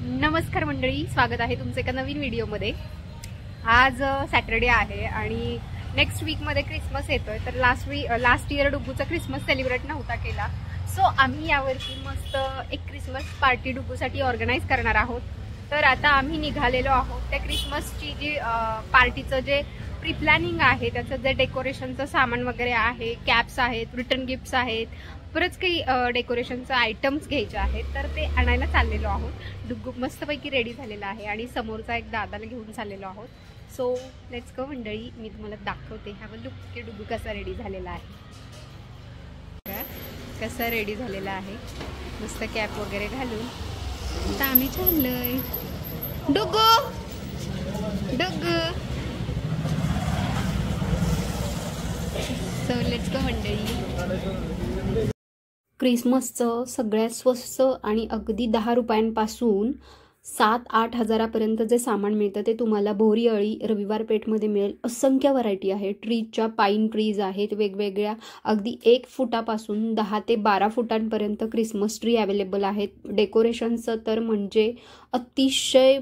नमस्कार मंडळी, स्वागत आहे तुमचे एका नवीन व्हिडिओमध्ये। आज सॅटरडे आहे आणि नेक्स्ट वीकमध्ये क्रिसमस येतोय। तर लास्ट इयर डुग्गूचा क्रिसमस सेलिब्रेट नव्हता केला, सो आम्ही यावर्षी मस्त एक क्रिसमस पार्टी डुग्गूसाठी ऑर्गनाईज करणार आहोत। तर आता आम्ही निघालेलो आहोत त्या क्रिसमसची जी पार्टीचं जे प्री प्लॅनिंग आहे, त्याचं जे डेकोरेशनचं सामान वगैरे आहे, कॅप्स आहेत, रिटर्न गिफ्ट्स आहेत, बरंच काही डेकोरेशनचे आयटम्स घ्यायचे आहेत, तर ते आणायला चाललेलो आहोत। डुग्गू मस्तपैकी रेडी झालेला आहे आणि समोरचा एक दादाला घेऊन चाललेलो आहोत। सो लेट्स गो मंडळी, मी तुम्हाला दाखवते हॅव अ लुक की डुग्गू कसा रेडी झालेला आहे। कसा रेडी झालेला आहे, मस्त कॅप वगैरे घालून आता आम्ही चाललोय। Duggu Duggu, so let's go मंडळी। क्रिसमसचं सगळ्यात स्वस्त आणि अगदी 10 रुपयांपासून 7-8 हजारापर्यंत जे सामान मिळतं ते तुम्हाला बोरीअळी रविवार पेठमध्ये मिळेल। असंख्य व्हरायटी आहे, ट्रीजच्या पाईन ट्रीज आहेत वेगवेगळ्या, अगदी 1 फुटापासून 10 ते 12 फुटांपर्यंत क्रिसमस ट्री अवेलेबल आहेत। डेकोरेशनचं तर म्हणजे अतिशय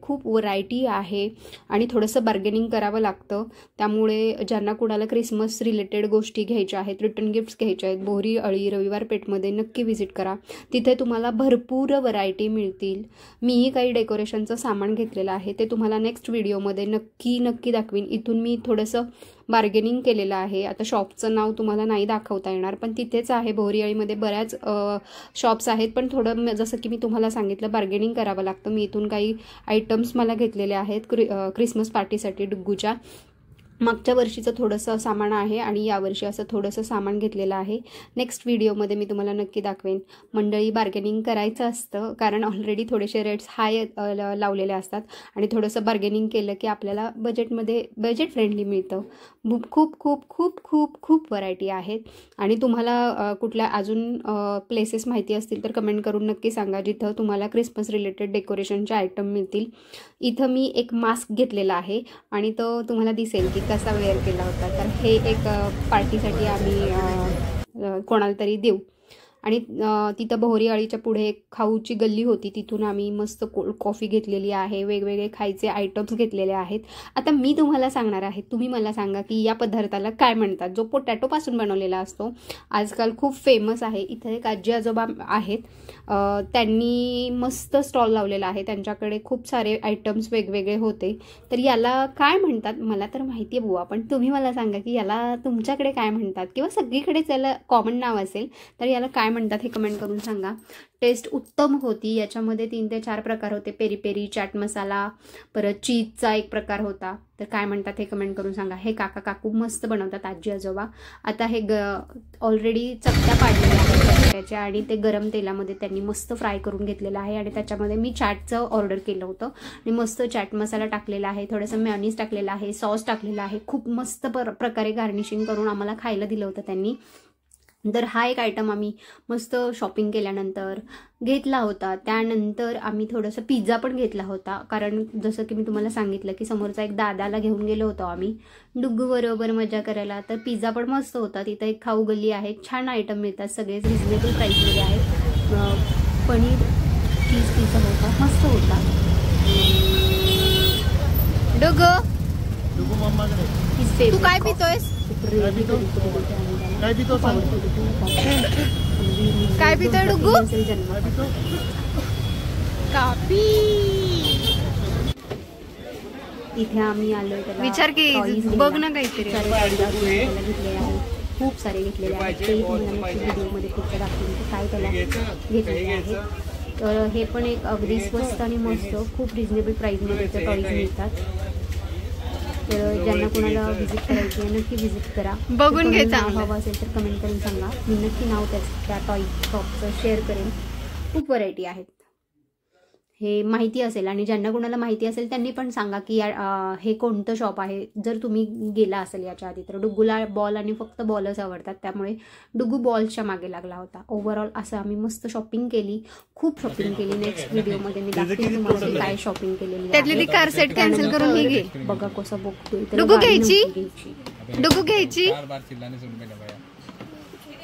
खूप व्हरायटी आहे आणि थोडंसं बार्गेनिंग करावं लागतं। त्यामुळे ज्यांना कुणाला क्रिसमस रिलेटेड गोष्टी घ्यायच्या आहेत, रिटर्न गिफ्ट्स घ्यायचे आहेत, बोरीअळी रविवार पेठमध्ये नक्की व्हिजिट करा, तिथे तुम्हाला भरपूर व्हरायटी मिळतील। मीही काही डेकोरेशनचं सामान घेतलेलं आहे, ते तुम्हाला नेक्स्ट व्हिडिओमध्ये नक्की दाखवीन। इथून मी थोडंसं बार्गेनिंग केलेलं आहे। आता शॉपचं नाव तुम्हाला नाही दाखवता येणार, पण तिथेच आहे, बोरीअळीमध्ये बऱ्याच शॉप्स आहेत, पण थोडं जसं की मी तुम्हाला सांगितलं बार्गेनिंग करावं लागतं। मी इथून काही आयटम्स मला घेतलेले आहेत क्रिसमस पार्टीसाठी डुग्गूच्या। मागच्या वर्षीचं थोडंसं सामान आहे आणि यावर्षी असं थोडंसं सामान घेतलेलं आहे। नेक्स्ट व्हिडिओमध्ये मी तुम्हाला नक्की दाखवेन। मंडळी, बार्गेनिंग करायचं असतं, कारण ऑलरेडी थोडेसे रेट्स हाय लावलेले असतात आणि थोडंसं बार्गेनिंग केलं की आपल्याला बजेट फ्रेंडली मिळतं। खूप खूप खूप खूप खूप व्हरायटी आहेत आणि तुम्हाला कुठल्या अजून प्लेसेस माहिती असतील तर कमेंट करून नक्की सांगा, जिथं तुम्हाला क्रिसमस रिलेटेड डेकोरेशनचे आयटम मिळतील। इथं मी एक मास्क घेतलेला आहे आणि तो तुम्हाला दिसेल की कसा वेअर केला होता, तर हे एक पार्टीसाठी आम्ही कोणाला तरी देऊ। आणि तिथं बोरीअळीच्या पुढे एक खाऊची गल्ली होती, तिथून आम्ही मस्त कोल्ड कॉफी घेतलेली आहे, वेगवेगळे खायचे आयटम्स घेतलेले आहेत। आता मी तुम्हाला सांगणार आहे, तुम्ही मला सांगा की या पदार्थाला काय म्हणतात, जो पोटॅटोपासून बनवलेला असतो, आजकाल खूप फेमस आहे। इथे एक आजी आजोबा आहेत, त्यांनी मस्त स्टॉल लावलेला आहे, त्यांच्याकडे खूप सारे आयटम्स वेगवेगळे होते। तर याला काय म्हणतात मला तर माहिती आहे बुवा, पण तुम्ही मला सांगा की याला तुमच्याकडे काय म्हणतात, किंवा सगळीकडेच याला कॉमन नाव असेल तर याला काय म्हणतात हे कमेंट करून सांगा। टेस्ट उत्तम होती, याच्यामध्ये 3 ते 4 प्रकार होते, पेरी पेरी, चाट मसाला, परत चीजचा एक प्रकार होता। तर काय म्हणतात हे कमेंट करून सांगा। हे काका काकू मस्त बनवतात, आजी आजोबा। आता हे ऑलरेडी चकत्या पाडलेल्या आहेत बटाट्याच्या आणि ते गरम तेलामध्ये त्यांनी मस्त फ्राय करून घेतलेलं आहे आणि त्याच्यामध्ये मी चाटचं ऑर्डर केलं होतं आणि मस्त चाट मसाला टाकलेला आहे, थोडंसं मेयोनीज टाकलेलं आहे, सॉस टाकलेला आहे, खूप मस्त प्रकारे गार्निशिंग करून आम्हाला खायला दिलं होतं त्यांनी। तर हा एक आयटम आम्ही मस्त शॉपिंग केल्यानंतर घेतला होता। त्यानंतर आम्ही थोडंसं पिझ्झा पण घेतला होता, कारण जसं की मी तुम्हाला सांगितलं की समोरचा एक दादाला घेऊन गेलो होतो आम्ही डुग्गू बरोबर मजा करायला। तर पिझ्झा पण मस्त होता, तिथं एक खाऊ गल्ली आहे, छान आयटम मिळतात, सगळेच रिजनेबल प्राईसमध्ये आहेत। पनीर चीज पिझ्झा होता, मस्त होता। डुग्गू तू काय पितोयस? काय पितोय डुग्गू? काफी। इथे आम्ही आलोय, विचार की बघ ना काहीतरी घेतलेले आहे, खूप सारे घेतलेले आहेत, ते व्हिडिओमध्ये पुढच्या दाखवून काय त्याला घेतलेले आहे। तर हे पण एक अगदी स्वस्त आणि मस्त खूप रिजनेबल प्राईसमध्ये ते टॉईज मिळतात। तर ज्यांना कोणाला व्हिजिट करायची आहे नक्की व्हिजिट करा, बघून घ्यायचं हवं असेल तर कमेंट करून सांगा, मी नक्की नाव त्या टॉय शॉपचं शेअर करेन। खूप व्हरायटी आहेत, हे माहिती असेल आणि ज्यांना कोणाला माहिती असेल त्यांनी पण सांगा की हे कोणतं शॉप आहे, जर तुम्ही गेला असेल याच्या आधी तर। डुग्गूला बॉल आणि फक्त बॉलच आवडतात, त्यामुळे डुग्गू बॉलच्या मागे लागला होता। ओव्हरऑल असं आम्ही मस्त शॉपिंग केली, खूप शॉपिंग केली। नेक्स्ट व्हिडिओमध्ये मी दाखवेन तुम्हाला काय शॉपिंग केलेली, त्यातली ती कार सेट कॅन्सल करून घे, बघा कसं बघतोय। डुग्गू घ्यायची, डुग्गू घ्यायची,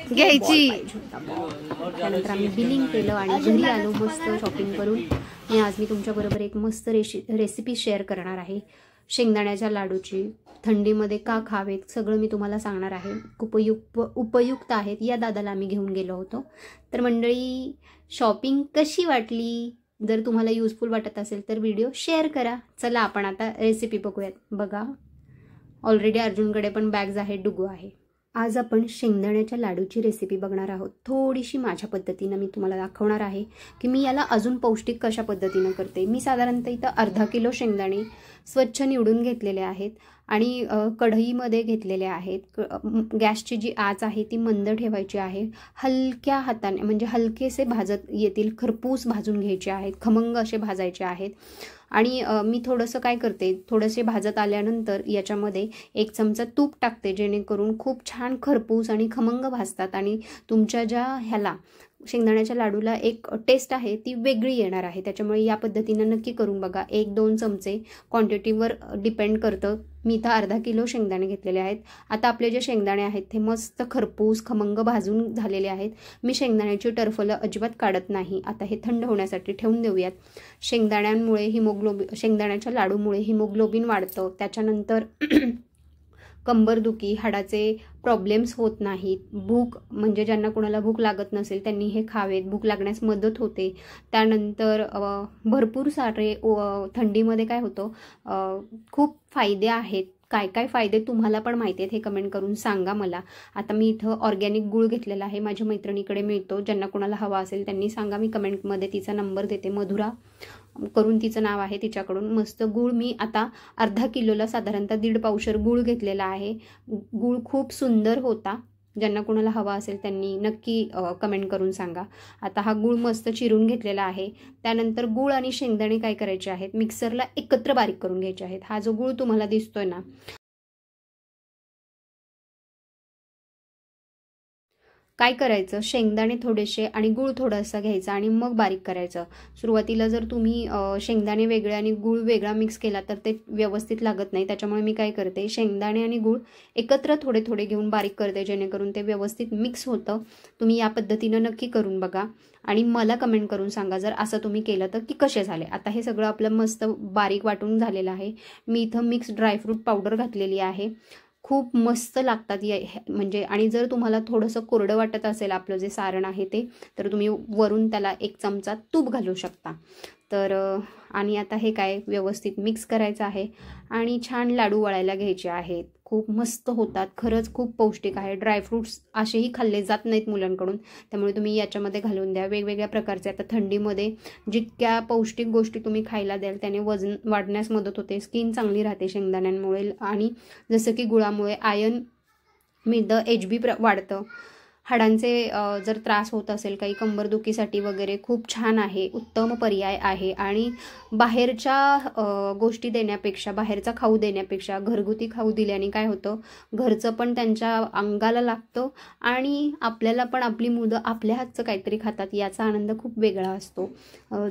घ्यायची. त्यानंतर आम्ही बिलिंग केलं आणि घरी आलो मस्त शॉपिंग करून. आणि आज मी तुमच्याबरोबर एक मस्त रेसिपी शेअर करणार आहे शेंगदाण्याच्या लाडूची. थंडीमध्ये का खावेत सगळं मी तुम्हाला सांगणार आहे. खूप उपयुक्त आहेत. या दादाला आम्ही घेऊन गेलो होतो. तर मंडळी, शॉपिंग कशी वाटली? जर तुम्हाला युजफुल वाटत असेल तर व्हिडिओ शेअर करा. चला आपण आता रेसिपी बघूयात. बघा, ऑलरेडी अर्जुनकडे पण बॅग्स आहेत, डुगू आहे. आज आपण शेंगदाण्याच्या लाडूची रेसिपी बघणार आहोत. थोडीशी माझ्या पद्धतीनं मी तुम्हाला दाखवणार आहे की मी याला अजून पौष्टिक कशा पद्धतीनं करते. मी साधारणतः इथं अर्धा किलो शेंगदाणे स्वच्छ निवडून घेतलेले आहेत आणि कढईमध्ये घेतलेले आहेत. गॅसची जी आच आहे ती मंद ठेवायची आहे. हलक्या हाताने म्हणजे हलकेसे भाजत येतील, खरपूस भाजून घ्यायचे आहेत, खमंग असे भाजायचे आहेत. आणि मी थोडंसं काय करते, थोडेसे भाजत आल्यानंतर याच्यामध्ये 1 चमचा तूप टाकते, जेणेकरून खूप छान खरपूस आणि खमंग भाजतात आणि तुमच्या ज्या ह्याला शेंगदाण्याच्या लाडूला एक टेस्ट आहे ती वेगळी येणार आहे. त्याच्यामुळे या पद्धतीनं नक्की करून बघा. 1-2 चमचे क्वांटिटीवर डिपेंड करतं. मी इथं अर्धा किलो शेंगदाणे घेतलेले आहेत. आता आपले जे शेंगदाणे आहेत ते मस्त खरपूस खमंग भाजून झालेले आहेत. मी शेंगदाण्याची टरफलं अजिबात काढत नाही. आता हे थंड होण्यासाठी ठेवून देऊयात. शेंगदाण्याच्या लाडूमुळे हिमोग्लोबिन वाढतं. त्याच्यानंतर कंबरदुखी, हाडाचे प्रॉब्लेम्स होत नाहीत. भूक म्हणजे ज्यांना कोणाला भूक लागत नसेल त्यांनी हे खावेत. भूक लागण्यास मदत होते. त्यानंतर भरपूर सारे थंडीमध्ये काय होतं, खूप फायदे आहेत. काय काय फायदे तुम्हाला पण माहिती आहेत हे कमेंट करून सांगा मला. आता मी इथं ऑर्गॅनिक गूळ घेतलेला आहे. माझ्या मैत्रिणीकडे मिळतो. ज्यांना कोणाला हवा असेल त्यांनी सांगा. मी कमेंटमध्ये तिचा नंबर देते. मधुरा करून तिचं नाव आहे, तिच्याकडून. मस्त गूळ मी आता अर्धा किलोला साधारणतः 1.5 पावशर गूळ घेतलेला आहे. गूळ खूप सुंदर होता. ज्यांना कोणाला हवा असेल त्यांनी नक्की कमेंट करून सांगा. आता हा गूळ मस्त चिरून घेतलेला आहे. त्यानंतर गूळ आणि शेंगदाणे काय करायचे आहेत, मिक्सरला एकत्र बारीक करून घ्यायचे आहेत. हा जो गूळ तुम्हाला दिसतोय ना, काय करायचं, शेंगदाणे थोडेसे आणि गूळ थोडासा घ्यायचा आणि मग बारीक करायचं. सुरुवातीला जर तुम्ही शेंगदाणे वेगळे आणि गूळ वेगळा मिक्स केला तर ते व्यवस्थित लागत नाही. त्याच्यामुळे मी काय करते, शेंगदाणे आणि गूळ एकत्र थोडे थोडे घेऊन बारीक करते, जेणेकरून ते व्यवस्थित मिक्स होतं. तुम्ही या पद्धतीनं नक्की करून बघा आणि मला कमेंट करून सांगा जर असं तुम्ही केलं तर की कसे झाले. आता हे सगळं आपलं मस्त बारीक वाटून झालेलं आहे. मी इथं मिक्स ड्रायफ्रूट पावडर घातलेली आहे. खूप मस्त लागतात म्हणजे. आणि जर तुम्हाला थोडंसं कोरडं वाटत असेल आपलं जे सारण आहे ते, तर तुम्ही वरून त्याला 1 चमचा तूप घालू शकता. तर आणि आता हे काय व्यवस्थित मिक्स करायचं आहे आणि छान लाडू वळायला घ्यायचे आहेत. खूप मस्त होतात. खरंच खूप पौष्टिक आहे. ड्रायफ्रूट्स असेही खाल्ले जात नाहीत मुलांकडून, त्यामुळे तुम्ही याच्यामध्ये घालून द्या. वेगवेगळ्या प्रकारचे आता थंडीमध्ये जितक्या पौष्टिक गोष्टी तुम्ही खायला द्याल त्याने वजन वाढण्यास मदत होते. स्किन चांगली राहते शेंगदाण्यांमुळे. आणि जसं की गुळामुळे आयर्न मिळतं, HB वाढतं. हाडांचे जर त्रास होत असेल काही कंबरदुखीसाठी वगैरे खूप छान आहे, उत्तम पर्याय आहे. आणि बाहेरच्या गोष्टी देण्यापेक्षा, बाहेरचा खाऊ देण्यापेक्षा घरगुती खाऊ दिल्याने काय होतं, घरचं पण त्यांच्या अंगाला लागतं आणि आपल्याला पण आपली मुलं आपल्या हातचं काहीतरी खातात, याचा आनंद खूप वेगळा असतो.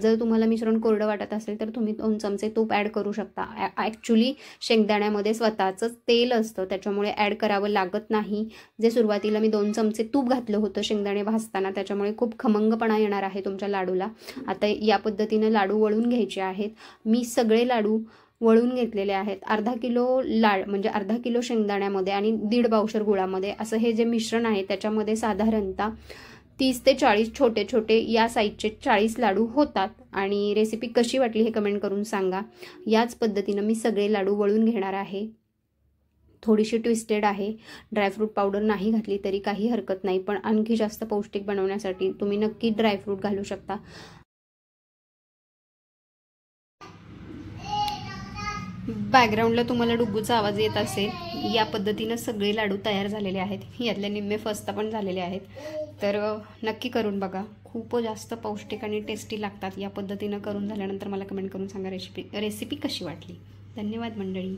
जर तुम्हाला मिश्रण कोरडं वाटत असेल तर तुम्ही 2 चमचे तूप ॲड करू शकता. ॲक्च्युली शेंगदाण्यामध्ये स्वतःचंच तेल असतं, त्याच्यामुळे ॲड करावं लागत नाही. जे सुरुवातीला मी 2 चमचे तूप घातलं होतं शेंगदाणे भाजताना, त्याच्यामुळे खूप खमंगपणा येणार आहे तुमच्या लाडूला. आता या पद्धतीनं लाडू वळून घ्यायचे आहेत. मी सगळे लाडू वळून घेतलेले आहेत. अर्धा किलो शेंगदाण्यामध्ये आणि 1.5 पावशर गुळामध्ये असं हे जे मिश्रण आहे त्याच्यामध्ये साधारणतः 30 ते 40 छोटे छोटे या साईजचे 40 लाडू होतात. आणि रेसिपी कशी वाटली हे कमेंट करून सांगा. याच पद्धतीनं मी सगळे लाडू वळून घेणार आहे. थोडीशी ट्विस्टेड आहे. ड्रायफ्रूट पावडर नाही घातली तरी काही हरकत नाही, पण आणखी जास्त पौष्टिक बनवण्यासाठी तुम्ही नक्की ड्रायफ्रूट घालू शकता. बॅकग्राऊंडला तुम्हाला डुग्गूचा आवाज येत असेल. या पद्धतीनं सगळे लाडू तयार झालेले आहेत. यातले निम्मे फस्त पण झालेले आहेत. तर नक्की करून बघा. खूप जास्त पौष्टिक आणि टेस्टी लागतात. या पद्धतीनं करून झाल्यानंतर मला कमेंट करून सांगा रेसिपी कशी वाटली. धन्यवाद मंडळी.